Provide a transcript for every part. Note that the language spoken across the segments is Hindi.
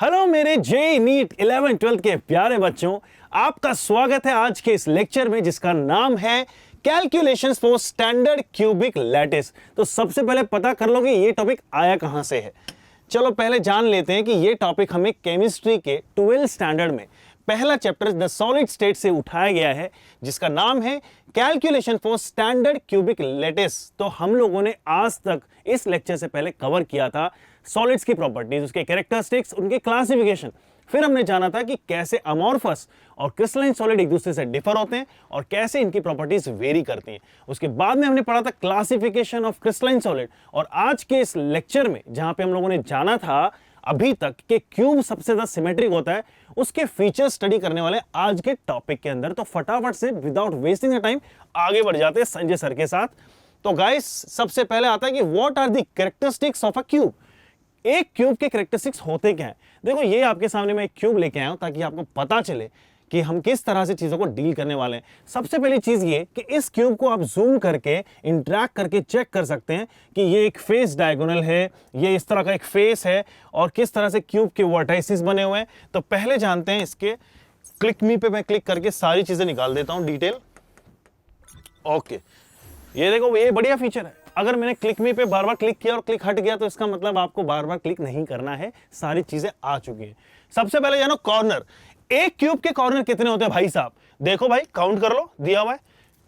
हेलो मेरे जेई नीट 11 12 के प्यारे बच्चों, आपका स्वागत है आज के इस लेक्चर में जिसका नाम है calculations for standard cubic lattice. तो सबसे पहले पता कर लो कि ये टॉपिक आया कहां से है। चलो पहले जान लेते हैं कि ये टॉपिक हमें केमिस्ट्री के 12 स्टैंडर्ड में पहला चैप्टर द सॉलिड स्टेट से उठाया गया है जिसका नाम है calculation for standard cubic lattice. तो हम लोगों ने आज तक इस लेक्चर से पहले कवर किया था सॉलिड्स की प्रॉपर्टीज, उसके कैरेक्टरिस्टिक्स, उनके क्लासिफिकेशन। फिर हमने जाना था कि कैसे अमॉर्फस और क्रिस्टलाइन सॉलिड एक दूसरे से डिफर होते हैं और कैसे इनकी प्रॉपर्टीज वेरी करती हैं। उसके बाद में हमने पढ़ा था क्लासिफिकेशन ऑफ क्रिस्टलाइन सॉलिड। और आज के इस लेक्चर में जहां पे हम लोगों ने जाना था अभी तक कि क्यूब सबसे ज्यादा सिमेट्रिक होता है, उसके फीचर्स स्टडी करने वाले आज के टॉपिक के अंदर। तो फटाफट से विदाउट वेस्टिंग द टाइम आगे बढ़ जाते हैं संजय सर के साथ। तो गाइस सबसे पहले आता है कि what are the characteristics of a cube. एक क्यूब के कैरेक्टरिस्टिक्स होते क्या है। देखो ये आपके सामने मैं एक क्यूब लेके आया हूं ताकि आपको पता चले कि हम किस तरह से चीजों को डील करने वाले हैं। सबसे पहली चीज ये कि इस क्यूब को आप जूम करके इंटरैक्ट करके चेक कर सकते हैं कि ये एक फेस डायगोनल है, ये इस तरह का एक फेस है और किस तरह से क्यूब के वर्टाइसिस बने हुए हैं। तो पहले जानते हैं इसके। क्लिक मी पे मैं क्लिक करके सारी चीजें निकाल देता हूं डिटेल। ओके, ये देखो ये बढ़िया फीचर है। अगर मैंने क्लिक मी पे बार बार क्लिक किया और क्लिक हट गया तो इसका मतलब आपको बार बार क्लिक नहीं करना है, सारी चीजें आ चुकी हैं। सबसे पहले जानो कॉर्नर। एक क्यूब के कॉर्नर कितने होते हैं भाई साहब? देखो भाई काउंट कर लो, दिया हुआ है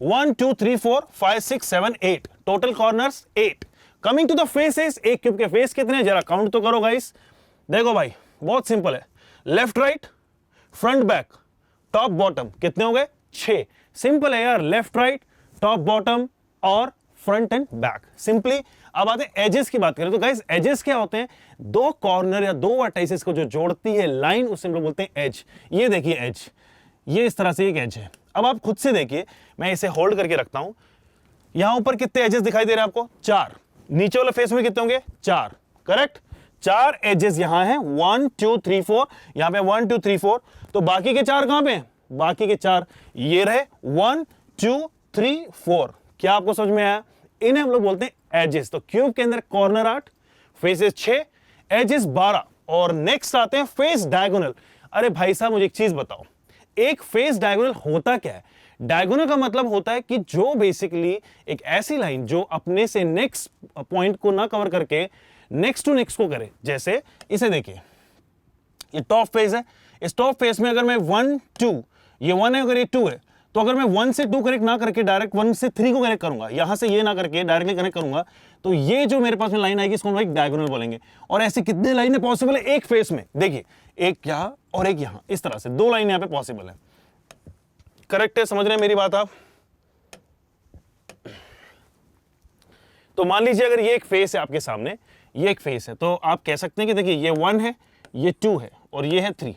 1 2 3 4 5 6 7 8, total corners 8। Coming to the faces, एक क्यूब के फेस कितने हैं जरा काउंट तो करो गाइस। देखो भाई बहुत सिंपल है, left right front back top bottom कितने हो गए? 6। सिंपल है यार, लेफ्ट राइट टॉप बॉटम और फ्रंट एंड बैक, सिंपली। अब आते हैं एजेस की बात करें तो गाइस एजेस क्या होते हैं? दो कॉर्नर या दो वर्टाइसेस को जो जोड़ती है लाइन, उसे हम लोग बोलते हैं एज। ये देखिए एज, ये इस तरह से एक एज है। अब आप खुद से देखिए, मैं इसे होल्ड करके रखता हूं। यहां ऊपर कितने एजेस दिखाई दे रहे हैं आपको? 4। नीचे वाले फेस में कितने होंगे? 4, करेक्ट। 4 एजेस यहां है, 1 2 3 4, यहां पे 1 2 3 4। तो बाकी के 4 कहां पे हैं? बाकी के 4 ये रहे 1 2 3 4। क्या आपको समझ में आया? इन्हें हम लोग बोलते हैं एजेस। तो क्यूब के अंदर कॉर्नर 8, फेसेस 6, एजेस 12। और नेक्स्ट आते हैं फेस डायगोनल। अरे भाई साहब मुझे एक चीज बताओ, एक फेस डायगोनल होता क्या है? डायगोनल का मतलब होता है कि जो बेसिकली एक ऐसी लाइन जो अपने से नेक्स्ट पॉइंट को ना कवर करके नेक्स्ट टू नेक्स्ट को करे। जैसे इसे देखिए, ये टॉप फेस है। इस टॉप फेस में अगर मैं 1 2, ये 1 है, अगर ये 2 है, तो अगर मैं 1 से 2 कनेक्ट ना करके डायरेक्ट 1 से 3 को कनेक्ट करूंगा, यहां से ये ना करके डायरेक्टली कनेक्ट करूंगा, तो ये जो मेरे पास में लाइन आएगी इसको हम एक डायगोनल बोलेंगे। और ऐसे कितने लाइनें पॉसिबल है एक फेस में? देखिए एक यहां और एक यहां, इस तरह से 2 लाइन यहां पे पॉसिबल है। करेक्ट है? समझ रहे हैं मेरी बात आप? तो मान लीजिए अगर ये एक फेस है आपके सामने, ये एक फेस है, तो आप कह सकते हैं कि देखिए ये 1 है, ये 2 है और ये है 3।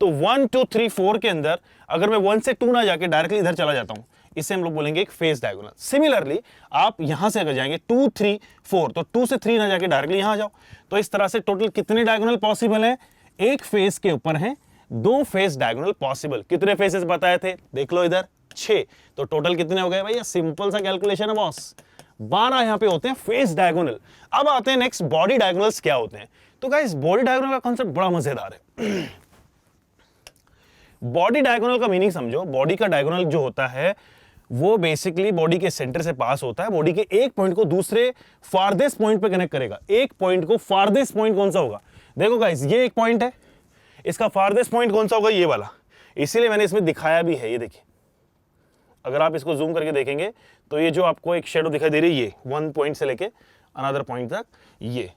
तो 1 2 3 4 के अंदर अगर मैं 1 से 2 ना जाके डायरेक्टली इधर चला जाता हूं, इसे हम लोग बोलेंगे एक फेस डायगोनल। सिमिलरली आप यहां से अगर जाएंगे 2 3 4, तो 2 से 3 ना जाके डायरेक्टली यहां जाओ। तो इस तरह से टोटल कितने डायगोनल पॉसिबल है? एक फेस के ऊपर है 2 फेस डायगोनल पॉसिबल। कितने फेसेस बताए थे? देख लो इधर 6। तो टोटल कितने हो गए भैया? सिंपल सा कैलकुलेशन है बॉस, 12 यहां पे होते हैं फेस डायगोनल। अब आते हैं नेक्स्ट, बॉडी डायगोनल्स क्या होते हैं। तो गाइस बॉडी डायगोनल का कॉन्सेप्ट बड़ा मजेदार है। बॉडी डायगोनल का मीनिंग समझो। बॉडी का डायगोनल जो होता है वो बेसिकली बॉडी के सेंटर से पास होता है, बॉडी के एक पॉइंट को दूसरे फारदेस्ट पॉइंट पे कनेक्ट करेगा। एक पॉइंट को फारदेस्ट पॉइंट कौन सा होगा? देखो गाइस ये एक पॉइंट है, इसका फारदेस्ट पॉइंट कौन सा होगा? ये वाला। इसीलिए मैंने इसमें दिखाया भी है, ये देखिए। अगर आप इसको जूम करके देखेंगे तो ये जो आपको एक शेडो दिखाई दे रही है, ये 1 पॉइंट से लेके अनदर पॉइंट तक, ये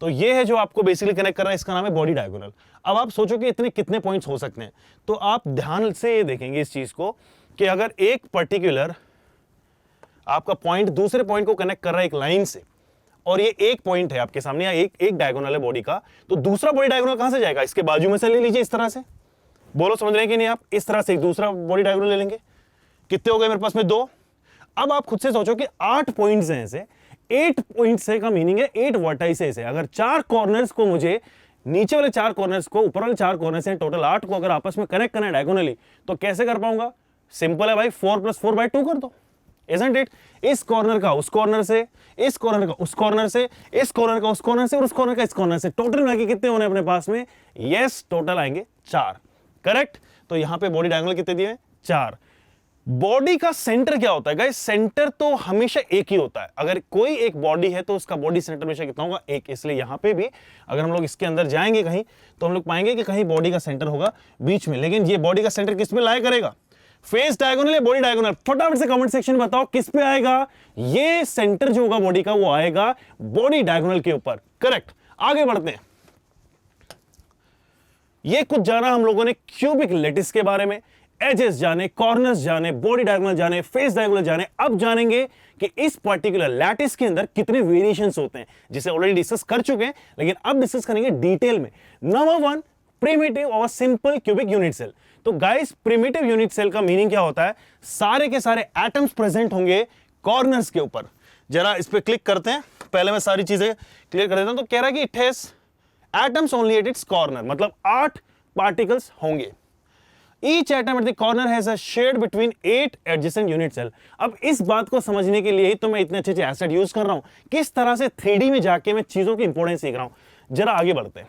तो ये है जो आपको बेसिकली कनेक्ट कर रहा है, इसका नाम है बॉडी डायगोनल। अब आप सोचो कि इतने कितने पॉइंट्स हो सकते हैं, तो आप ध्यान से ये देखेंगे इस चीज को कि अगर एक पर्टिकुलर आपका पॉइंट दूसरे पॉइंट को कनेक्ट कर रहा है एक लाइन से, और ये एक पॉइंट है आपके सामने या एक डायगोनल है बॉडी का, तो दूसरा बॉडी डायगोनल कहां से जाएगा? इसके बाजू में से ले लीजिए, इस तरह से। बोलो समझ रहे हैं कि नहीं आप? इस तरह से एक दूसरा बॉडी डायगोनल ले लेंगे। कितने हो गए मेरे पास में? 2। अब आप खुद से सोचो कि 8 पॉइंट्स हैं ऐसे। 8 पॉइंट्स का मीनिंग है 8 वर्टाइसेस है। अगर 4 कॉर्नर्स को मुझे, नीचे वाले 4 कॉर्नर्स को, ऊपर वाले 4 कॉर्नर्स हैं, टोटल 8 को अगर आपस में कनेक्ट करना है डायगोनली, तो कैसे कर पाऊंगा? सिंपल है भाई, 4 + 4/2 कर दो। isn't it? इस कॉर्नर का उस कॉर्नर से, इस कॉर्नर का उस कॉर्नर से, इस कॉर्नर का उस कॉर्नर से और उस कॉर्नर का इस कॉर्नर से, टोटल मिला के कितने होने अपने पास में? यस, टोटल आएंगे 4, करेक्ट। तो यहां पे बॉडी डायगोनल कितने दिए? 4। बॉडी का सेंटर क्या होता है गाइस? सेंटर तो हमेशा एक ही होता है। अगर कोई एक बॉडी है तो उसका बॉडी सेंटर हमेशा कितना होगा? 1। इसलिए यहां पे भी अगर हम लोग इसके अंदर जाएंगे कहीं तो हम लोग पाएंगे कि कहीं बॉडी का सेंटर होगा बीच में, लेकिन ये बॉडी का सेंटर किस पे लाई करेगा? फेस डायगोनल या बॉडी डायगोनल? फटाफट से कमेंट सेक्शन में बताओ किस पे आएगा? ये सेंटर जो होगा बॉडी का वो आएगा बॉडी डायगोनल के ऊपर, करेक्ट। आगे बढ़ते हैं। ये कुछ जाना हम लोगों ने क्यूबिक लैटिस के बारे में, एजेस जाने, कॉर्नर्स जाने, बॉडी डायगोनल जाने, फेस डायगोनल जाने। अब जानेंगे कि इस पर्टिकुलर लैटिस के अंदर कितने वेरिएशंस होते हैं, जिसे ऑलरेडी डिस्कस कर चुके हैं, लेकिन अब डिस्कस करेंगे डिटेल में। नंबर 1, प्रिमिटिव और सिंपल क्यूबिक यूनिट सेल। तो गाइस, प्रिमिटिव यूनिट सेल का मीनिंग क्या होता है? सारे के सारे एटम्स प्रेजेंट होंगे कॉर्नर्स के ऊपर। जरा इस पे क्लिक करते हैं, पहले मैं सारी चीजें क्लियर कर देता हूं। तो कह रहा है कि it has atoms only at its corner, मतलब 8 पार्टिकल्स होंगे। Each atom at the corner has a shared between 8 adjacent unit cell। अब इस बात को समझने के लिए ही तो मैं इतने अच्छे एसेट यूज कर रहा हूं, किस तरह से 3D में जाके मैं चीजों की इंपॉर्टेंस सीख रहा हूं। जरा आगे बढ़ते हैं।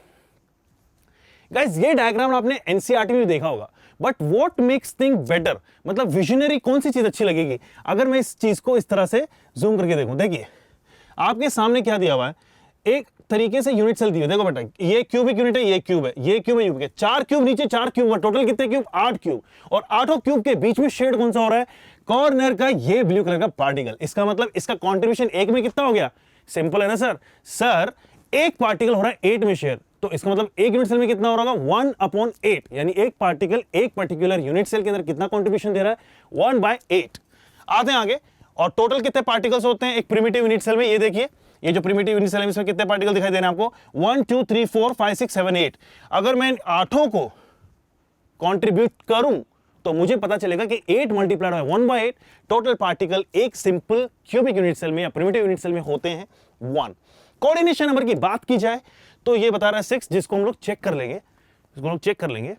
गाइस, ये डायग्राम आपने एनसीईआरटी में भी देखा होगा, but what makes thing better, मतलब विजनरी कौन सी चीज अच्छी लगेगी अगर मैं इस चीज को इस तरह से जूम करके देखूं। देखिए आपके सामने क्या दिया हुआ है, एक तरीके से यूनिट सेल दिए। देखो बेटा, ये क्यूबिक यूनिट है, ये क्यूब है, ये क्यूब है, क्यूब 4 क्यूब नीचे, 4 क्यूब, टोटल कितने क्यूब? 8 क्यूब। और 8 क्यूब के बीच में शेड कौन सा हो रहा है? कॉर्नर का ये ब्लू कलर का पार्टिकल। इसका मतलब इसका कंट्रीब्यूशन एक में कितना हो गया? सिंपल है ना सर। सर एक पार्टिकल हो रहा है 8 में शेयर, तो इसका मतलब एक यूनिट सेल में कितना हो रहा होगा? 1/8, यानी एक पार्टिकल एक पर्टिकुलर यूनिट सेल के अंदर कितना कंट्रीब्यूशन दे रहा है? 1/8। आते हैं आगे, और टोटल कितने पार्टिकल्स होते हैं एक प्रिमिटिव यूनिट सेल में? ये देखिए, ये जो प्रिमिटिव यूनिट सेल है इसमें कितने पार्टिकल दिखाई दे रहे हैं आपको? 1 2 3 4 5 6 7 8। अगर मैं 8 को कंट्रीब्यूट करूं तो मुझे पता चलेगा कि 8 मल्टीप्लाइड बाय 1/8 टोटल पार्टिकल एक सिंपल क्यूबिक यूनिट सेल में या प्रिमिटिव यूनिट सेल में होते हैं 1। कोऑर्डिनेशन नंबर की बात की जाए तो ये बता रहा है 6, जिसको हम लोग चेक कर लेंगे।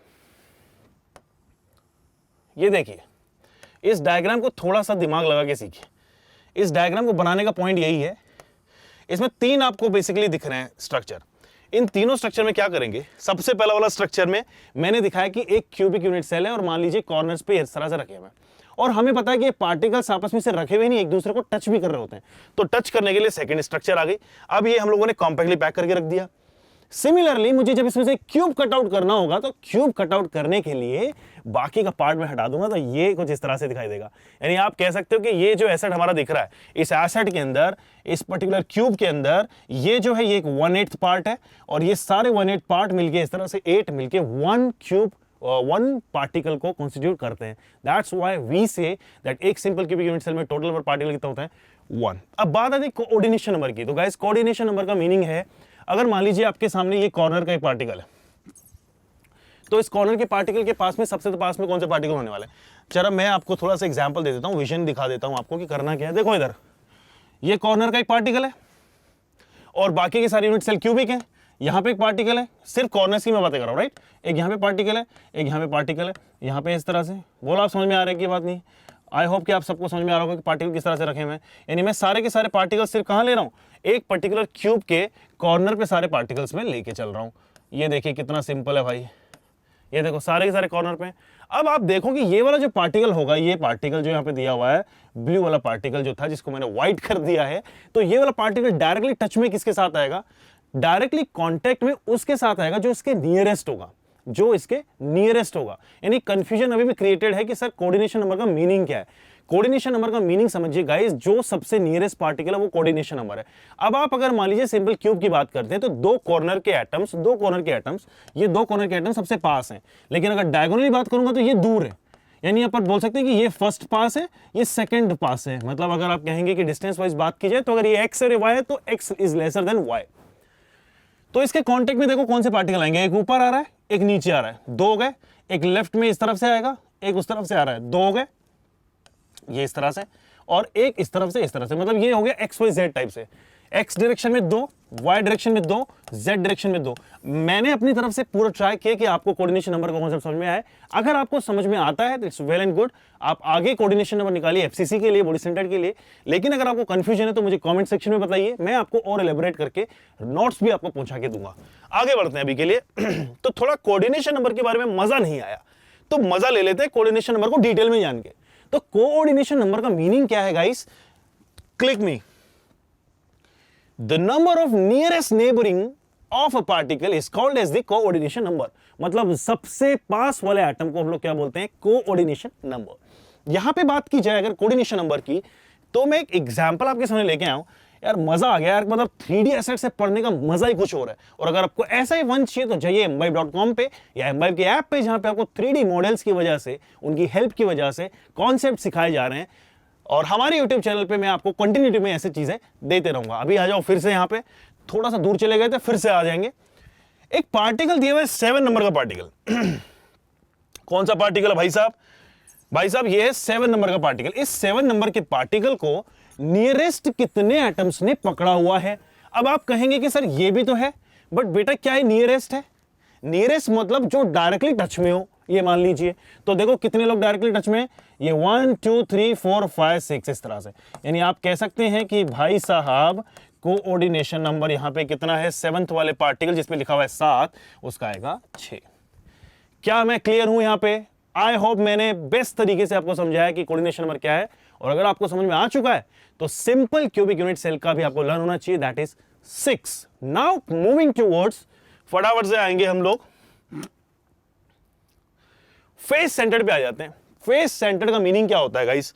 ये देखिए, इस डायग्राम को थोड़ा सा दिमाग लगा के सीखिए। इस डायग्राम को बनाने का पॉइंट यही है, इसमें 3 आपको बेसिकली दिख रहे हैं स्ट्रक्चर। इन तीनों स्ट्रक्चर में क्या करेंगे? सबसे पहला वाला स्ट्रक्चर में मैंने दिखाया कि एक क्यूबिक यूनिट सेल है और मान लीजिए कॉर्नर्स पे इस तरह से रखे हुए हैं, और हमें पता है कि ये पार्टिकल्स आपस में से रखे हुए नहीं, एक दूसरे को टच भी कर रहे होते हैं। तो टच करने के लिए सेकंड स्ट्रक्चर आ गई। अब ये हम लोगों ने कॉम्पैक्टली पैक करके रख दिया। सिमिलरली मुझे जब इसमें से क्यूब कटआउट करना होगा तो क्यूब कटआउट करने के लिए बाकी का पार्ट में हटा दूंगा, तो ये कुछ इस तरह से दिखाई देगा। यानी आप कह सकते हो कि ये जो एसेट हमारा दिख रहा है, इस एसेट के अंदर, इस पर्टिकुलर क्यूब के अंदर, ये जो है ये एक 1/8 पार्ट है, और ये सारे 1/8 पार्ट मिलके इस तरह से 8 मिलके 1 क्यूब 1 पार्टिकल को कॉन्स्टिट्यूट करते हैं। That's why we say that एक सिंपल क्यूबिक यूनिट सेल में टोटल नंबर पार्टिकल कितना होता है? 1। अब बात आती है कोऑर्डिनेशन नंबर की। तो गाइस, कोऑर्डिनेशन नंबर का मीनिंग है, अगर मान लीजिए आपके सामने ये कॉर्नर का एक पार्टिकल है, तो इस कॉर्नर के पार्टिकल के पास में सबसे पास में कौन से पार्टिकल होने वाले हैं? चलो मैं आपको थोड़ा सा एग्जांपल दे देता हूं, विजन दिखा देता हूं आपको कि करना क्या है। देखो इधर, ये कॉर्नर का एक पार्टिकल है और बाकी के सारे यूनिट सेल क्यूबिक हैं। यहां पे एक पार्टिकल है, सिर्फ कॉर्नर्स की मैं बातें कर रहा हूं, राइट? एक यहां पे पार्टिकल है, एक यहां पे पार्टिकल है, यहां पे इस तरह से। बोलो आप समझ में आ रहा है कि बात नहीं? आई होप कि आप सबको समझ में आ रहा होगा कि पार्टिकल किस तरह से रखे हुए हैं। यानी मैं सारे के सारे पार्टिकल्स सिर्फ कहां ले रहा हूं? एक पर्टिकुलर क्यूब के कॉर्नर पे सारे पार्टिकल्स में लेके चल रहा हूं। ये देखिए कितना सिंपल है भाई, ये देखो सारे के सारे कॉर्नर पे। अब आप देखो कि ये वाला जो पार्टिकल होगा, ये पार्टिकल जो यहाँ पे दिया हुआ है, ब्लू वाला पार्टिकल जो था जिसको मैंने व्हाइट कर दिया है, तो ये वाला पार्टिकल डायरेक्टली टच में किसके साथ आएगा? डायरेक्टली कांटेक्ट में उसके साथ आएगा जो इसके नियरेस्ट होगा, यानी कंफ्यूजन अभी भी क्रिएटेड है कि सर कोऑर्डिनेशन नंबर का मीनिंग क्या है। कोऑर्डिनेशन नंबर का मीनिंग समझिए गाइस, जो सबसे नियरेस्ट पार्टिकल है वो कोऑर्डिनेशन नंबर है। अब आप अगर मान लीजिए सिंपल क्यूब की बात करते हैं तो दो कॉर्नर के एटम्स ये दो कॉर्नर के एटम्स सबसे पास हैं, लेकिन अगर डायगोनली बात करूंगा तो ये दूर है। यानी अपन बोल सकते हैं कि ये फर्स्ट पास है, ये सेकंड पास है। मतलब अगर आप कहेंगे कि डिस्टेंस वाइज बात की जाए तो अगर ये एक्स और वाई है तो X is lesser than Y. तो इसके कांटेक्ट में देखो कौन से पार्टिकल आएंगे, एक ऊपर आ रहा है, एक नीचे आ रहा है, 2 हो गए। एक लेफ्ट में इस तरफ से आएगा, एक उस तरफ से आ रहा है, 2 हो गए, ये इस तरह से, और एक इस तरफ से, मतलब ये हो गया एक्स वाई जेड टाइप से। एक्स डायरेक्शन में 2, वाई डायरेक्शन में 2, जेड डायरेक्शन में 2। मैंने अपनी तरफ से पूरा ट्राई किया कि आपको कोऑर्डिनेशन नंबर का कॉन्सेप्ट समझ में आए। अगर आपको समझ में आता है तो इट्स वेल एंड गुड, आप आगे कोऑर्डिनेशन नंबर निकालिए एफसीसी के लिए, बॉडी सेंटर के लिए। लेकिन अगर आपको कंफ्यूजन है तो मुझे कमेंट सेक्शन में बताइए, मैं आपको और एलेबोरेट करके नोट्स भी आपको पहुंचा के दूंगा। आगे बढ़ते हैं अभी के लिए। तो थोड़ा कोऑर्डिनेशन नंबर के बारे में मजा नहीं आया, तो मजा ले लेते हैं कोऑर्डिनेशन नंबर को डिटेल में जान के। तो कोऑर्डिनेशन नंबर का मीनिंग क्या है guys? Click me. The number of nearest neighboring of a particle is called as the coordination number। मतलब सबसे पास वाले एटम को हम लोग क्या बोलते हैं? Coordination number. यहां पे बात की जाए अगर कोऑर्डिनेशन नंबर की, तो मैं एक एग्जांपल आपके सामने लेके आया हूं। यार मजा आ गया यार, मतलब 3D एसेट से पढ़ने का मजा ही कुछ और है। और अगर आपको ऐसा ही वन चाहिए तो जाइए mbibe.com पे या mbibe के ऐप पे, जहां पे आपको 3D मॉडल्स की वजह से, उनकी हेल्प की वजह से कॉन्सेप्ट सिखाए जा रहे हैं। और हमारे YouTube चैनल पे मैं आपको कंटिन्यूटी में ऐसी चीजें देते रहूंगा। अभी आ जाओ फिर से, यहाँ पे थोड़ा सा दूर चले गए थे, फिर से आ जाएंगे। एक पार्टिकल दिया हुआ है 7 नंबर का पार्टिकल। कौन सा पार्टिकल है भाई साहब? भाई साहब ये है 7 नंबर का पार्टिकल। इस 7 नंबर के पार्टिकल को नियरेस्ट कितने एटम्स ने पकड़ा हुआ है? अब आप कहेंगे कि सर ये भी तो है, बट बेटा क्या है नियरेस्ट है? नियरेस्ट मतलब जो डायरेक्टली टच में हो, ये मान लीजिए। तो देखो कितने लोग डायरेक्टली टच में, ये 1 2 3 4 5 6 इस तरह से। यानी आप कह सकते हैं कि भाई साहब कोऑर्डिनेशन नंबर यहां पे कितना है? 7th वाले पार्टिकल जिसमें लिखा हुआ है 7, उसका आएगा 6। क्या मैं क्लियर हूं यहां पे? आई होप मैंने बेस्ट तरीके से आपको समझाया कि कोऑर्डिनेशन नंबर क्या है। और अगर आपको समझ में आ चुका है तो सिंपल क्यूबिक यूनिट सेल का भी आपको लर्न होना चाहिए, that is 6। Now moving towards, फटाफट से आएंगे हम लोग फेस सेंटर्ड पे आ जाते हैं। फेस सेंटर्ड का मीनिंग क्या होता है गाइस?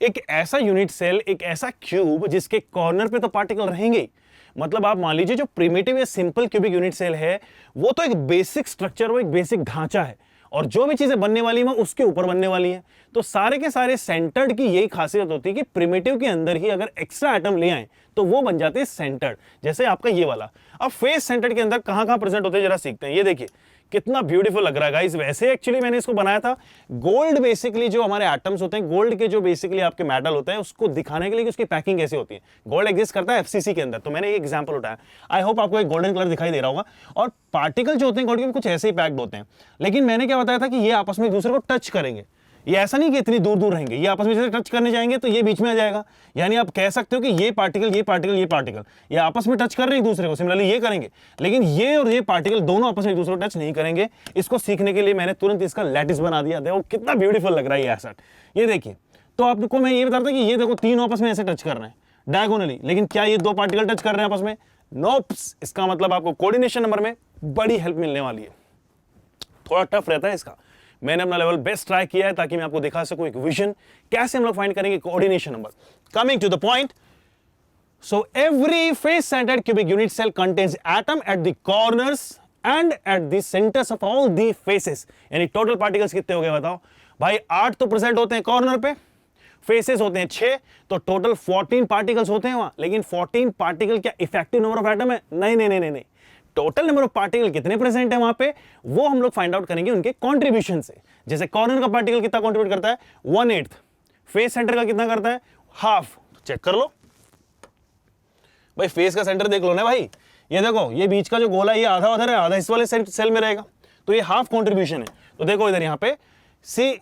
एक ऐसा यूनिट सेल, एक ऐसा क्यूब जिसके कॉर्नर पे तो पार्टिकल रहेंगे ही। मतलब आप मान लीजिए जो प्रिमिटिव या सिंपल क्यूबिक यूनिट सेल है वो तो एक बेसिक स्ट्रक्चर, वो एक बेसिक ढांचा है, और जो भी चीजें बनने वाली हैं वो उसके ऊपर बनने वाली हैं। तो सारे के सारे सेंटर्ड की यही खासियत होती है कि प्रिमिटिव के अंदर ही अगर एक्स्ट्रा एटम ले आए तो वो बन जाते हैं सेंटर्ड, जैसे आपका ये वाला। अब फेस सेंटर्ड के अंदर कहां कहां प्रेजेंट होते हैं जरा सीखते हैं। ये देखिए कितना ब्यूटीफुल लग रहा है गाइस। वैसे एक्चुअली मैंने इसको बनाया था गोल्ड, बेसिकली जो हमारे एटम्स होते हैं गोल्ड के, जो बेसिकली आपके मेटल होते हैं, उसको दिखाने के लिए कि उसकी पैकिंग कैसे होती है। गोल्ड एग्जिस्ट करता है एफसीसी के अंदर, तो मैंने एक एग्जांपल उठाया। आई होप आपको एक गोल्डन कलर दिखाई दे रहा होगा। और पार्टिकल जो होते हैं गोल्ड के कुछ ऐसे ही पैक्ड होते हैं, लेकिन मैंने क्या बताया था कि ये आपस में एक दूसरे को टच करेंगे। ये ऐसा नहीं कि इतनी दूर दूर रहेंगे, ये आपस में जैसे टच करने जाएंगे तो ये बीच में आ जाएगा। यानी आप कह सकते हो कि ये पार्टिकल ये पार्टिकल ये पार्टिकल ये आपस में टच कर रहे हैं एक दूसरे को, सिमिलरली ये करेंगे। लेकिन ये और ये पार्टिकल दोनों आपस में एक दूसरे को टच नहीं करेंगे। इसको सीखने के लिए मैंने तुरंत इसका लैटिस बना दिया। देखो कितना ब्यूटीफुल लग रहा है ये एसेट। ये देखिए, तो आपको मैं ये बता रहा था कि ये देखो तीनों आपस में ऐसे टच कर रहे हैं डायगोनली, लेकिन क्या ये 2 पार्टिकल टच कर रहे हैं आपस में? नोप्स। इसका मतलब आपको कोऑर्डिनेशन नंबर में बड़ी हेल्प मिलने वाली है। थोड़ा टफ रहता है इसका, मैंने अपना लेवल बेस्ट ट्राई किया है ताकि मैं आपको दिखा सकूं एक विजन कैसे हम लोग फाइंड करेंगे coordination number. Coming to the point, so every face centred cubic unit cell contains atom at the corners and at the centres of all the faces. यानी टोटल पार्टिकल्स कितने हो गए बताओ भाई? 8 तो प्रेजेंट होते हैं कॉर्नर पे, फेसेस होते हैं 6, तो टोटल 14 पार्टिकल्स होते हैं वहां। लेकिन 14 पार्टिकल क्या इफेक्टिव नंबर ऑफ एटम है? नहीं नहीं नहीं नहीं, टोटल नंबर ऑफ पार्टिकल कितने प्रेजेंट है वहां पे वो हम लोग फाइंड आउट करेंगे उनके कंट्रीब्यूशन से। जैसे कॉर्नर का पार्टिकल कितना कंट्रीब्यूट करता है? 1/8। फेस सेंटर का कितना करता है? हाफ। चेक कर लो भाई, फेस का सेंटर देख लो ना भाई। ये देखो ये बीच का जो गोला है ये आधा उधर है, आधा इस वाले सेल में रहेगा, तो ये हाफ कंट्रीब्यूशन है। तो देखो इधर यहाँ पे सी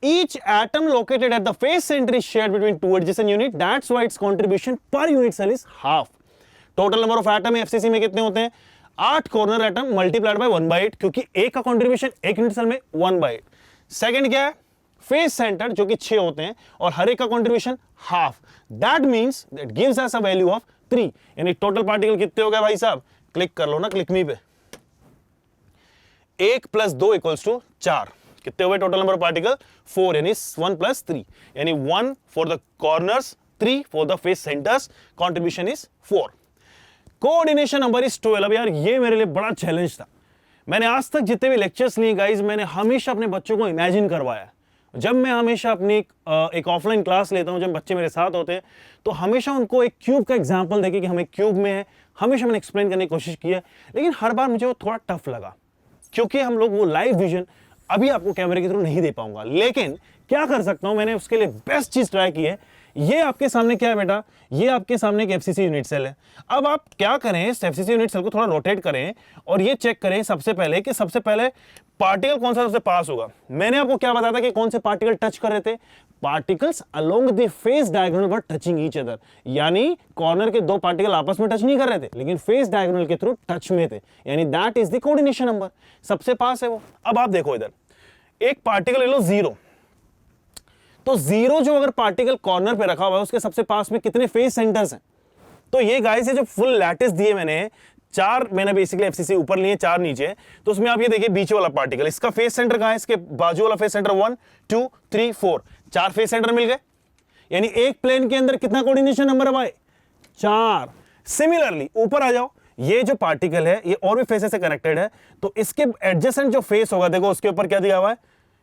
each atom located at the face center is shared between 2 adjacent unit, that's why its contribution per unit cell is half। Total number of atom FCC में कितने होते हैं? 8 कॉर्नर एटम मल्टीप्लाइड बाय 1/8, क्योंकि एक का कंट्रीब्यूशन एक यूनिट सेल में 1/8। सेकंड क्या है? फेस सेंटर जो कि 6 होते हैं और हर एक का contribution half, that means that gives us a value of 3। यानी टोटल पार्टिकल कितने हो गए भाई साहब? क्लिक कर लो ना क्लिक मी पे। 1 + 2 = 4। कितने हुए टोटल नंबर ऑफ पार्टिकल? 4, यानी 1 + 3, यानी 1 for the corners, 3 for the face centres, contribution is 4। Coordination number is 12। यार ये मेरे लिए बड़ा चैलेंज था। मैंने आज तक जितने भी लेक्चर्स लिए गाइज, मैंने हमेशा अपने बच्चों को इमेजिन करवाया। जब मैं हमेशा अपनी एक ऑफलाइन क्लास लेता हूं, जब बच्चे मेरे साथ होते हैं, तो हमेशा उनको एक क्यूब का एग्जांपल देके कि हम एक क्यूब में है, हमेशा मैंने एक्सप्लेन करने की कोशिश की है। लेकिन हर बार मुझे वो थोड़ा टफ लगा, क्योंकि हम लोग वो लाइव विजन अभी आपको कैमरे के थ्रू नहीं दे पाऊंगा। लेकिन क्या कर सकता हूं, मैंने उसके लिए बेस्ट चीज ट्राई की है। ये आपके सामने क्या है बेटा, ये आपके सामने एक एफसीसी यूनिट सेल है। अब आप क्या करें, इस एफसीसी यूनिट सेल को थोड़ा रोटेट करें और ये चेक करें सबसे पहले कि सबसे पहले पार्टिकल कौन सा सबसे पास होगा। मैंने आपको क्या बताया था कि कौन से पार्टिकल टच कर रहे थे, particles along the face diagonal were touching each other, यानी कॉर्नर के दो पार्टिकल आपस में टच नहीं कर रहे थे लेकिन फेस डायगोनल के थ्रू टच में थे, यानी that is the coordination number, सबसे पास है वो। अब आप देखो इधर एक पार्टिकल ले लो 0, तो 0 जो अगर पार्टिकल कॉर्नर पे रखा हुआ है उसके सबसे पास में कितने फेस सेंटर्स हैं। तो ये गाइस जो फुल लैटिस दिए मैंने 4, मैंने बेसिकली एफसीसी ऊपर लिए 4 नीचे, तो उसमें आप ये देखिए बीच वाला पार्टिकल, इसका फेस सेंटर कहां है, इसके बाजू वाला फेस सेंटर 1 2 3 4, 4 फेस सेंटर मिल गए, यानी एक प्लेन के अंदर कितना कोऑर्डिनेशन नंबर है भाई, 4। सिमिलरली ऊपर आ जाओ, ये जो पार्टिकल है ये और भी फेसेस से कनेक्टेड है, तो इसके एडजेसेंट जो फेस होगा, देखो उसके ऊपर क्या दिया हुआ है,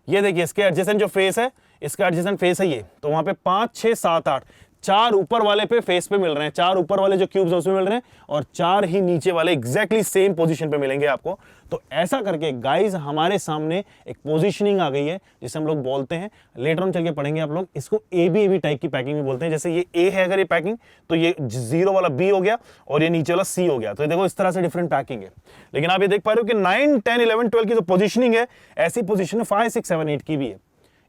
ये देखिए इसके एडजेसेंट जो फेस है, इसका एडजेसेंट फेस है ये, तो वहां पे 5 6 7 8 4 ऊपर वाले पे फेस पे मिल रहे हैं, 4 ऊपर वाले जो क्यूब्स उसमें मिल रहे हैं और 4 ही नीचे वाले एग्जैक्टली सेम पोजीशन पे मिलेंगे आपको। तो ऐसा करके गाइस हमारे सामने एक पोजीशनिंग आ गई है जिसे हम लोग बोलते हैं, लेटर ऑन चल के पढ़ेंगे आप लोग, इसको ए टाइप की पैकिंग में बोलते हैं। जैसे ये ए है अगर ये पैकिंग, तो ये 0 वाला बी हो गया और ये नीचे वाला सी हो गया, तो देखो इस तरह से डिफरेंट पैकिंग है। लेकिन आप ये देख पा रहे हो कि 9 10 11 12 की जो पोजिशनिंग है, ऐसी पोजिशन 5 6 7 8 की भी है,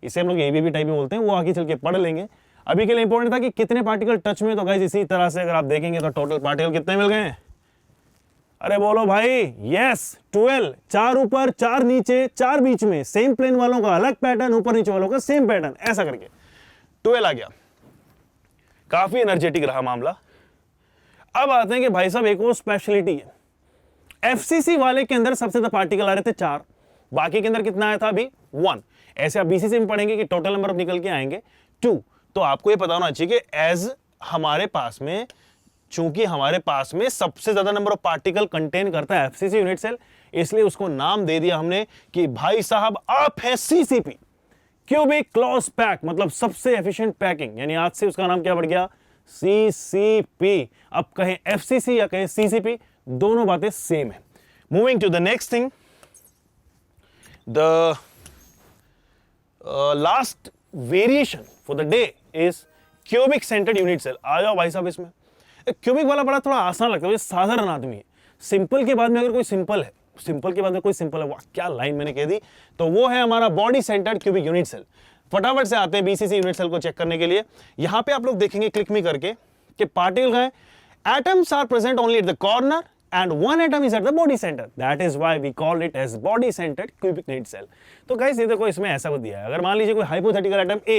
इसे हम लोग ए टाइप में बोलते हैं, वो आगे चल के पढ़ लेंगे। अभी के लिए इंपॉर्टेंट था कि कितने पार्टिकल टच में, तो गाइस इसी तरह से अगर आप देखेंगे तो टोटल पार्टिकल कितने मिल गए हैं, अरे बोलो भाई, यस 12, 4 ऊपर 4 नीचे 4 बीच में, सेम प्लेन वालों का अलग पैटर्न, ऊपर नीचे वालों का सेम पैटर्न, ऐसा करके 12 आ गया। काफी एनर्जेटिक रहा मामला। अब आते हैं कि भाई साहब एक और स्पेशलिटी है, एफसीसी वाले के अंदर सबसे ज्यादा पार्टिकल आ रहे थे 4, बाकी के अंदर कितना आया था अभी 1। ऐसे आप बीसीसी में पढ़ेंगे कि टोटल नंबर निकल के आएंगे 2। तो आपको ये पता होना चाहिए कि एज हमारे पास में, चूंकि हमारे पास में सबसे ज्यादा नंबर ऑफ पार्टिकल कंटेन करता है एफसीसी यूनिट सेल, इसलिए उसको नाम दे दिया हमने कि भाई साहब आप हैं सीसीपी, क्यूबिक क्लोज पैक, मतलब सबसे एफिशिएंट पैकिंग, यानी आज से उसका नाम क्या बढ़ गया, सीसीपी। अब कहें एफसीसी या कहें सीसीपी, दोनों बातें सेम है। Moving to the next thing, the last variation for the day is cubic centred unit cell. आ जाओ भाई साहब, इसमें क्यूबिक वाला बड़ा थोड़ा आसान लगता है, साधारण आदमी है, सिंपल के बाद में अगर कोई सिंपल है, सिंपल के बाद में कोई सिंपल है, वाह क्या लाइन मैंने कह दी, तो वो है हमारा body centred cubic unit cell. फटाफट से आते हैं बीसीसी यूनिट सेल को चेक करने के लिए। यहां पे आप लोग देखेंगे क्लिक में करके कि पार्टिकल का है, atoms are present only at the corner and one atom is at the body center, that is why we call it as body centered cubic unit cell। तो गाइस ये देखो इसमें ऐसा कुछ दिया है, अगर मान लीजिए कोई हाइपोथेटिकल एटम ए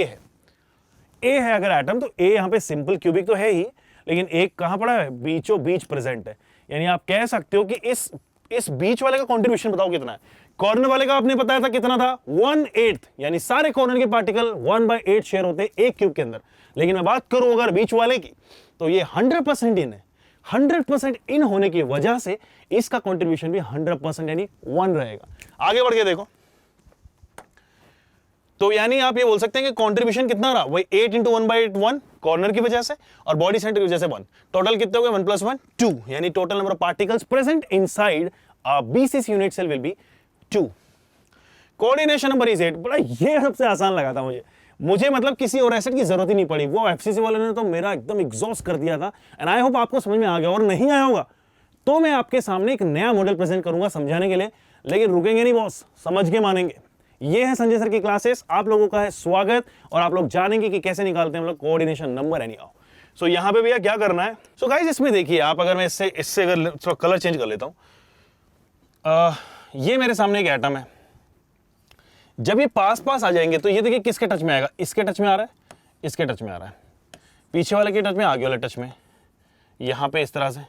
है अगर एटम, तो ए यहाँ पे सिंपल क्यूबिक तो है ही, लेकिन एक कहाँ पड़ा है, बीचों बीच प्रेजेंट है, यानी आप कह सकते हो कि इस बीच वाले का कंट्रीब्यूशन बताओ कितना है। कॉर्नर वाले का आपने बताया था कितना था, 1/8, यानी सारे कॉर्नर के पार्टिकल 1/8 शेयर होते हैं एक क्यूब के अंदर। लेकिन मैं बात करूं अगर बीच वाले की, तो ये 100% इन है, 100% इन होने की वजह से इसका कंट्रीब्यूशन भी 100% यानी 1 रहेगा। आगे बढ़ के देखो, तो यानी आप ये बोल सकते हैं कि कंट्रीब्यूशन कितना रहा, वही 8 × 1/1 कॉर्नर की वजह से और बॉडी सेंटर की वजह से 1, टोटल कितने हो गए 1 + 1 2, यानी total number of particles present inside a BCC unit cell will be 2। Coordination number is 8, बड़ा ये सबसे आसान लगा था मुझे मतलब किसी और एसिड की जरूरत ही नहीं पड़ी, वो एफसीसी वाले ने तो मेरा एकदम एग्जॉस्ट कर दिया था। एंड आई होप आपको समझ में आ गया, और नहीं आया होगा तो मैं आपके सामने एक नया मॉडल प्रेजेंट करूंगा समझाने के लिए, लेकिन रुकेंगे नहीं बॉस, समझ के मानेंगे। ये है संजय सर की क्लासेस, आप लोगों का है स्वागत, और आप लोग जानेंगे कि कैसे निकालते हैं हम लोग कोऑर्डिनेशन नंबर एनी हाउ। सो यहाँ पे भैया क्या करना है, सो गाइस इसमें देखिए आप, अगर मैं इससे अगर थोड़ा कलर चेंज कर लेता हूँ, ये मेरे सामने एक एटम है, जब ये पास पास आ जाएंगे तो ये देखिए किसके टच में आएगा, इसके टच में आ रहा है, इसके टच में आ रहा है, पीछे वाले के टच में, आगे वाले टच में, यहाँ पे इस तरह से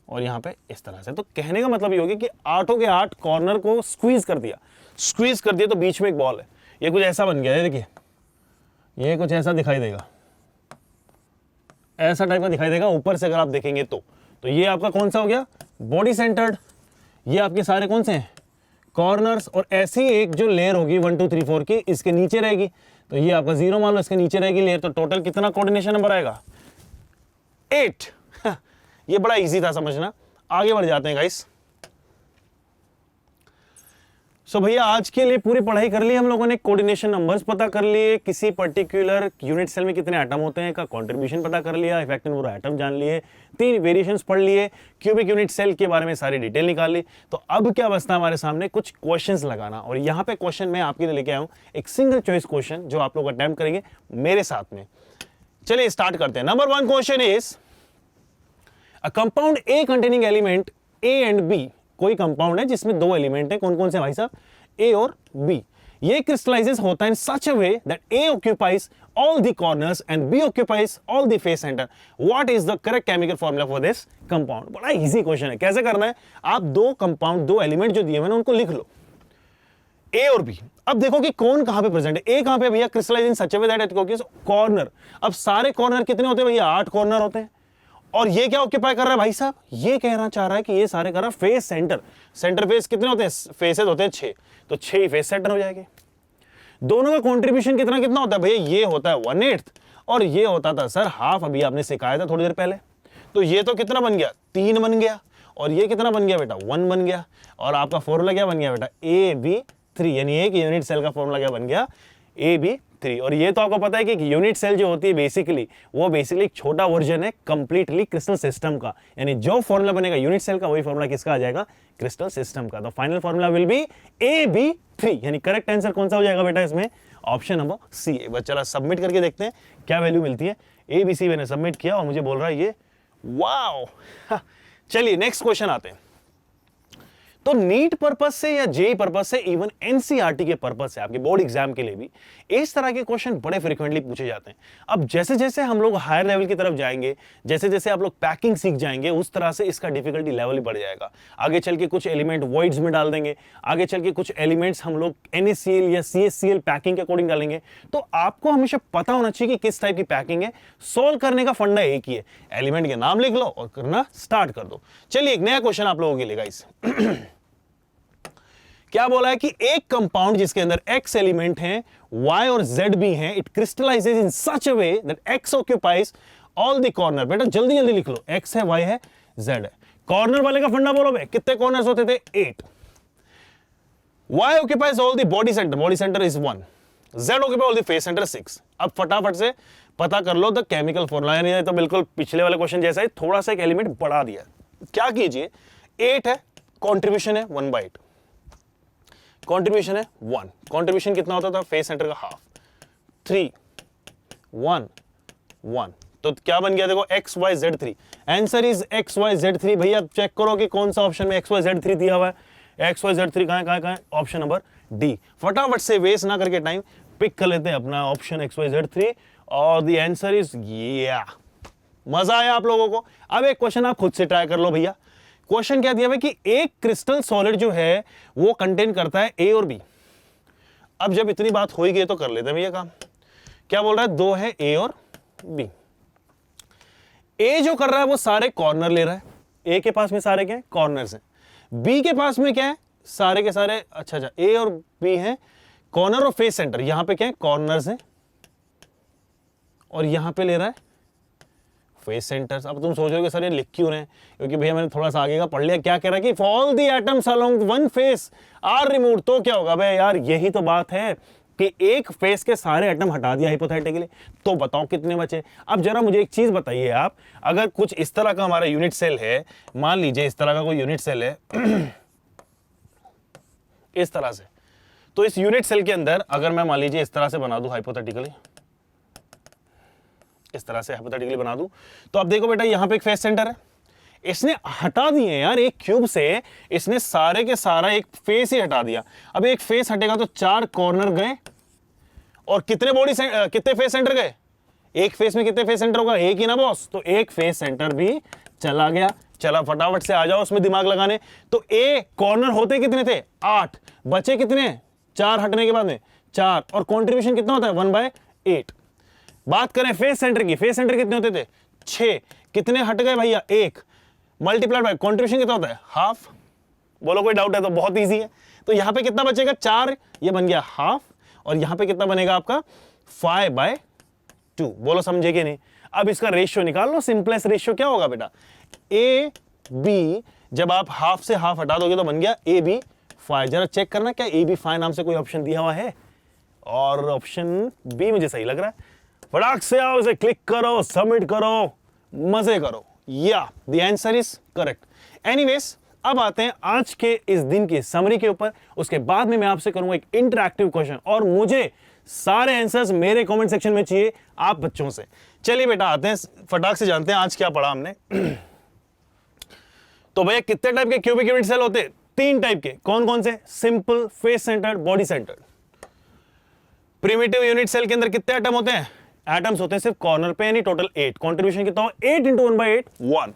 और यहाँ पे इस तरह से। तो कहने का मतलब ये होगा कि 8 के 8 कॉर्नर को स्क्वीज कर दिया, तो बीच में एक बॉल है, ये कुछ ऐसा बन गया है, देखिए ये कुछ ऐसा दिखाई देगा, ऐसा टाइप का दिखाई देगा ऊपर से अगर आप देखेंगे तो ये आपका कौन सा हो गया, बॉडी सेंटर्ड। ये आपके सारे कौन से हैं, कॉर्नर्स, और ऐसी एक जो लेयर होगी 1 2 3 4 की, इसके नीचे रहेगी, तो ये आपका 0 मान लो, इसके नीचे रहेगी लेयर, तो टोटल कितना कोऑर्डिनेशन नंबर आएगा, 8। ये बड़ा इजी था समझना। आगे बढ़ जाते हैं गाइस। सो भैया आज के लिए पूरी पढ़ाई कर ली हम लोगों ने, कोऑर्डिनेशन नंबर्स पता कर लिए, किसी पर्टिकुलर यूनिट सेल में कितने एटम होते हैं का कंट्रीब्यूशन पता कर लिया, इफेक्ट नंबर ऑफ एटम जान लिए, 3 वेरिएशंस पढ़ लिए, क्यूबिक यूनिट सेल के बारे में सारी डिटेल निकाल ली। तो अब क्या बचता है हमारे सामने, कुछ क्वेश्चंस लगाना। और यहाँ पे क्वेश्चन मैं आपके लिए लेके आया हूँ, एक सिंगल चॉइस क्वेश्चन जो आप लोग अटेम्प्ट करेंगे मेरे साथ में। चलिए स्टार्ट करते हैं। Number 1 question is a compound A containing element A and B. कोई कंपाउंड है जिसमें 2 एलिमेंट है, कौन कौन से भाई साहब, ए और बी। ये क्रिस्टलाइजेस होता है in such a way that A occupies all the corners and B occupies all the face centre. What is the correct chemical formula for this compound? बड़ा इजी क्वेश्चन है। कैसे करना है, आप 2 कंपाउंड 2 एलिमेंट जो दिए हुए हैं उनको लिख लो, ए और बी। अब देखो कि कौन कहां पे प्रेजेंट है। ए कहां पे भैया, crystallize in such a way that it occupies corner. अब सारे कॉर्नर कितने होते हैं भैया, 8 कॉर्नर होते हैं। और ये क्या ऑक्यूपाई कर रहा है भाई साहब, ये कहना चाह रहा है कि ये सारे कर रहा है फेस सेंटर। सेंटर फेस कितने होते हैं, फेसेस होते हैं 6, तो 6 ही फेस सेंटर हो जाएंगे। दोनों का कंट्रीब्यूशन कितना कितना होता है भैया, ये होता है 1/8 और ये होता था सर हाफ। अभी आपने सिखाया था थोड़ी देर पहले। तो ये तो कितना बन गया, 3 बन गया, और ये कितना बन गया बेटा, 1 बन गया। और आपका फॉर्मूला क्या बन गया बेटा, AB3, यानी एक यूनिट सेल का फॉर्मूला क्या बन गया, AB3। और ये तो आपको पता है कि यूनिट सेल जो होती है बेसिकली एक छोटा वर्जन है कंप्लीटली क्रिस्टल सिस्टम का। यानी जो फॉर्मूला बनेगा यूनिट सेल का, वही फॉर्मूला किसका आ जाएगा, क्रिस्टल सिस्टम का। तो final formula will be AB3। यानी करेक्ट आंसर कौन सा हो जाएगा बेटा इसमें, ऑप्शन नंबर सी। एक बार चला सबमिट करके देखते हैं क्या वैल्यू मिलती है। ABC मैंने सबमिट किया और मुझे बोल रहा है ये वाओ। चलिए नेक्स्ट क्वेश्चन आते हैं। तो नीट पर्पस से या जेई पर्पस से, इवन एनसीईआरटी के पर्पस से, आपके बोर्ड एग्जाम के लिए भी इस तरह के क्वेश्चन बड़े फ्रीक्वेंटली पूछे जाते हैं। अब जैसे जैसे हम लोग हायर लेवल की तरफ जाएंगे, जैसे जैसे आप लोग पैकिंग सीख जाएंगे, उस तरह से इसका डिफिकल्टी लेवल ही बढ़ जाएगा। आगे चल के कुछ एलिमेंट वॉइड्स में डाल देंगे, आगे चल के कुछ एलिमेंट्स हम लोग NaCl या CaCl पैकिंग के अकॉर्डिंग डालेंगे। तो आपको हमेशा पता होना चाहिए कि किस टाइप की पैकिंग है। सोल्व करने का फंडा एक ही है, एलिमेंट के नाम लिख लो और करना स्टार्ट कर दो। चलिए एक नया क्वेश्चन आप लोगों के लिए गाइस। क्या बोला है कि एक कंपाउंड जिसके अंदर X एलिमेंट हैं, Y और Z भी हैं, it crystallises in such a way that X occupies all the corner. बेटा जल्दी जल्दी लिख लो, X है, Y है, Z है। कॉर्नर वाले का फंडा बोलो बे, कितने कॉर्नर्स होते थे, 8। Y occupies all the body centre is 1। Z occupies all the face centre 6। अब फटाफट से पता कर लो द केमिकल फॉर्मूला। यानी तो बिल्कुल पिछले वाले क्वेश्चन जैसा ही, थोड़ा सा एक एलिमेंट बढ़ा दिया। क्या कीजिए, 8 है, कॉन्ट्रीब्यूशन है 1/8, कंट्रीब्यूशन है 1। कंट्रीब्यूशन कितना होता था, फेस सेंटर का हाफ, 3 1 1। तो क्या बन गया देखो, XYZ3। Answer is XYZ3। भैया आप चेक करो कि कौन सा ऑप्शन में XYZ3 दिया हुआ है। XYZ3 कहां है, ऑप्शन नंबर डी। फटाफट से वेस्ट ना करके टाइम पिक कर लेते हैं अपना ऑप्शन XYZ3 और द आंसर इज या। मजा आया आप लोगों को? अब एक क्वेश्चन आप खुद से ट्राई कर लो भैया। क्वेश्चन क्या दिया है कि एक क्रिस्टल सॉलिड जो है वो कंटेन करता है ए और बी। अब जब इतनी बात हो ही गई तो कर लेते हैं भैया काम। क्या बोल रहा है, 2 है ए और बी। ए जो कर रहा है वो सारे कॉर्नर ले रहा है। ए के पास में सारे क्या है, कॉर्नर्स हैं। बी के पास में क्या है, सारे के सारे, अच्छा ए और बी है कॉर्नर और फेस सेंटर। यहां पे क्या है, कॉर्नर्स हैं, और यहां पे ले रहा है फेस सेंटर्स। अब तुम सोचोगे सर ये लिख क्यों रहे हैं, क्योंकि भैया मैंने थोड़ा सा आगे का पढ़ लिया। क्या कह रहा है कि for all the atoms along one face are removed. तो क्या होगा भाई यार, यही तो बात है कि एक फेस के सारे एटम हटा दिया हाइपोथेटिकली, तो बताओ कितने बचे। अब जरा मुझे एक चीज बताइए आप, अगर कुछ इस तरह का हमारा यूनिट सेल है, मान लीजिए इस तरह का कोई यूनिट सेल है इस तरह से, तो इस यूनिट सेल के अंदर अगर मैं मान लीजिए इस तरह से बना दूं हाइपोथेटिकली, इस तरह से हाइपोथेटिकली बना दूं, तो अब देखो बेटा यहां पे एक फेस सेंटर है, इसने हटा दिए यार एक क्यूब से, इसने सारे के सारा एक फेस ही हटा दिया। अब एक फेस हटेगा तो 4 कॉर्नर गए, और कितने फेस सेंटर गए, एक फेस में कितने फेस सेंटर होगा, एक ही ना बॉस, तो एक फेस सेंटर भी चला गया। चला फटाफट से आ जाओ उसमें दिमाग लगाने। तो ए कॉर्नर होते कितने थे, 8, बचे कितने, 4 हटने के बाद में 4, और कंट्रीब्यूशन कितना होता है 1/8। बात करें फेस सेंटर की, फेस सेंटर कितने होते थे 6, कितने हट गए भैया 1, मल्टीप्लाइड बाय कंट्रीब्यूशन कितना होता है हाफ। बोलो कोई डाउट है तो बहुत इजी है। तो यहां पे कितना बचेगा 4, ये बन गया हाफ, और यहां पे कितना बनेगा आपका 5/2। बोलो समझे कि नहीं। अब इसका रेशियो निकाल लो, सिंपलेस्ट रेशियो क्या होगा बेटा, ए बी, जब आप हाफ से हाफ हटा दोगे तो बन गया AB फाइव। जरा चेक करना क्या ए बी फाइव नाम से कोई ऑप्शन दिया हुआ है, और ऑप्शन बी मुझे सही लग रहा है। फटाक से आओ, इसे क्लिक करो, सबमिट करो, मजे करो। या the answer is correct. Anyways, अब आते हैं आज के इस दिन की समरी के ऊपर। उसके बाद में मैं आपसे करूंगा एक इंटरैक्टिव क्वेश्चन, और मुझे सारे आंसर्स मेरे कमेंट सेक्शन में चाहिए आप बच्चों से। चलिए बेटा आते हैं, फटाक से जानते हैं आज क्या पढ़ा हमने। तो भैया कितने टाइप के क्यूबिक यूनिट सेल होते हैं? 3 टाइप के। कौन कौन से? Simple, face centred, body centred. Primitive unit cell के अंदर कितने एटम होते हैं? एटम्स होते हैं सिर्फ कॉर्नर पे, यानी टोटल 8। कंट्रीब्यूशन कितना हो? 8 × 1/8 1।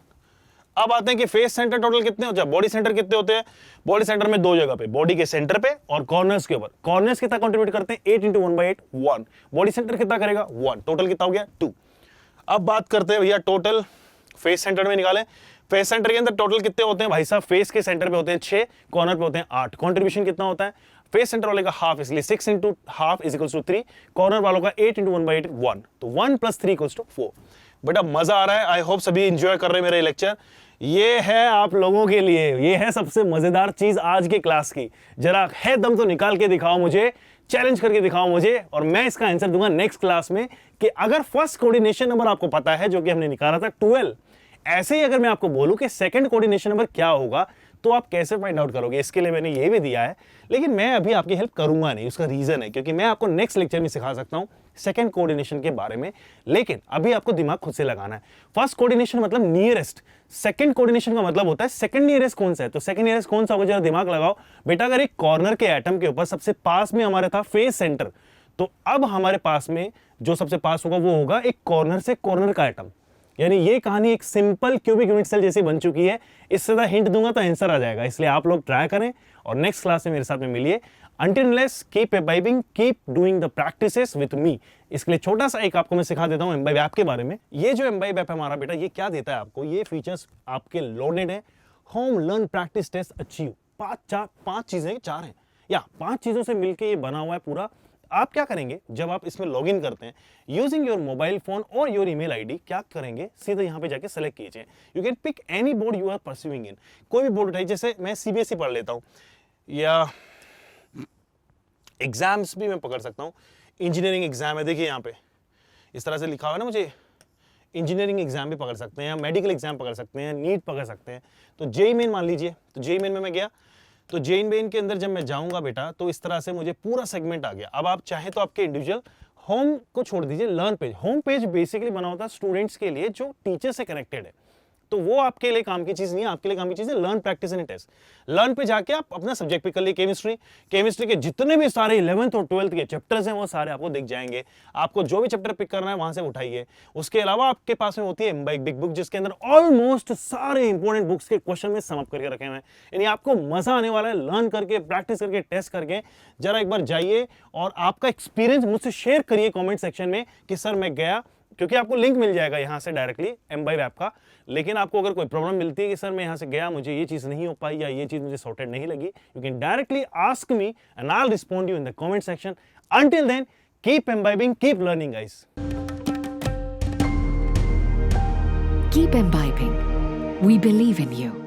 अब आते हैं कि फेस सेंटर टोटल कितने होते हैं, बॉडी सेंटर कितने होते हैं? बॉडी सेंटर में 2 जगह पे, बॉडी के सेंटर पे और कॉर्नर्स के ऊपर। कॉर्नर्स कितना कंट्रीब्यूट करते हैं? 8 × 1/8 1। बॉडी सेंटर कितना करेगा? 1। टोटल कितना हो गया? 2। अब बात करते हैं भैया टोटल फेस सेंटर में निकालें। फेस सेंटर के अंदर टोटल कितने होते हैं भाई साहब? फेस के सेंटर पे होते हैं 6, कॉर्नर पे होते हैं 8। कंट्रीब्यूशन कितना होता है? फेस सेंटर वाले का हाफ, इसलिए 6 × हाफ = 3। कॉर्नर वालों का 8 × 1/8 1। तो 1 + 3 = 4। बेटा मजा आ रहा है, आई होप सभी एंजॉय कर रहे हैं मेरे लेक्चर। ये है आप लोगों के लिए, ये है सबसे मजेदार चीज आज के क्लास की। जरा है दम तो निकाल के दिखाओ मुझे, चैलेंज करके दिखाओ मुझे, और मैं इसका आंसर दूंगा नेक्स्ट क्लास में। कि अगर फर्स्ट कोऑर्डिनेशन नंबर आपको पता है, जो कि हमने निकाला था 12, ऐसे ही अगर मैं आपको बोलूं कि सेकंड कोऑर्डिनेशन नंबर क्या होगा, तो आप कैसे फाइंड आउट करोगे? इसके लिए मैंने ये भी दिया है, लेकिन मैं अभी आपकी हेल्प करूंगा नहीं। उसका रीजन है क्योंकि मैं आपको नेक्स्ट लेक्चर में सिखा सकता हूं सेकंड कोऑर्डिनेशन के बारे में, लेकिन अभी आपको दिमाग खुद से लगाना है। फर्स्ट कोऑर्डिनेशन मतलब नियरेस्ट, सेकंड कोऑर्डिनेशन का मतलब होता है सेकंड नियरेस्ट कौन सा है। तो सेकंड नियरेस्ट कौन सा होगा, जरा दिमाग लगाओ बेटा। अगर एक कॉर्नर के एटम के ऊपर सबसे पास में हमारा था फेस सेंटर, तो अब हमारे पास में जो सबसे पास होगा वो होगा एक कॉर्नर से कॉर्नर का एटम। यानी ये कहानी एक सिंपल क्यूबिक यूनिट सेल जैसी बन चुकी है। इससे ज्यादा हिंट दूंगा तो आंसर आ जाएगा, इसलिए आप लोग ट्राई करें और नेक्स्ट क्लास में मेरे साथ में मिलिए। Until unless keep imbibing, keep doing the practices with me। इसके लिए छोटा सा एक आपको मैं सिखा देता हूं एम्बाइब ऐप के बारे में। ये जो एम्बाइब ऐप है हमारा बेटा, ये क्या देता है आपको? ये फीचर्स आपके लोडेड है। Home learn practice test achieve, 5 चीजें, 4 हैं या 5 चीजों से मिलकर ये बना हुआ है पूरा। आप क्या करेंगे जब आप इसमें लॉगिन करते हैं यूजिंग योर मोबाइल फोन और योर ईमेल आईडी, क्या करेंगे? सीधे यहाँ पे जाके सेलेक्ट कीजिए। You can pick any board you are pursuing in. कोई भी बोर्ड उठाइए, जैसे मैं सीबीएसई पढ़ लेता हूँ, या एग्जाम्स भी मैं पकड़ सकता हूँ। इंजीनियरिंग एग्जाम है, देखिए यहाँ पे इस तरह से लिखा हुआ है ना, मुझे इंजीनियरिंग एग्जाम भी पकड़ सकते हैं, या मेडिकल एग्जाम पकड़ सकते हैं, नीट पकड़ सकते हैं। तो जेईई मेन मान लीजिए, तो जेईई मेन में मैं गया, तो जेईई मेन के अंदर जब मैं जाऊंगा बेटा, तो इस तरह से मुझे पूरा सेगमेंट आ गया। अब आप चाहें तो आपके इंडिविजुअल होम को छोड़ दीजिए, learn page. Home page basically बना होता है स्टूडेंट्स के लिए जो टीचर से कनेक्टेड है, तो वो आपके लिए काम की चीज नहीं है। आपके लिए काम की चीज है learn, practice and test. Learn पे जाके आप अपना सब्जेक्ट पिक कर लिए, केमिस्ट्री के जितने भी सारे 11th और 12th के चैप्टर्स हैं वो सारे आपको दिख जाएंगे। आपको जो भी चैप्टर पिक करना है वहां से उठाइए। उसके अलावा आपके पास में होती है एम्बाइब बिग बुक, जिसके अंदर ऑलमोस्ट सारे इंपॉर्टेंट बुक्स के क्वेश्चन में सम अप करके रखे हुए हैं। यानी आपको मजा आने वाला है लर्न करके, प्रैक्टिस करके, टेस्ट करके। जरा एक बार जाइए और आपका एक्सपीरियंस मुझसे शेयर करिए कॉमेंट सेक्शन में कि सर मैं गया, क्योंकि आपको लिंक मिल जाएगा यहाँ से डायरेक्टली एम्बाइब ऐप का। लेकिन आपको अगर कोई प्रॉब्लम मिलती है कि सर मैं यहाँ से गया, मुझे ये चीज़ नहीं हो पाई या ये चीज़ मुझे सॉर्टेड नहीं लगी, you can directly ask me and I will respond you in the comment section. Until then keep imbibing, keep learning guys. Keep imbibing. We believe in you.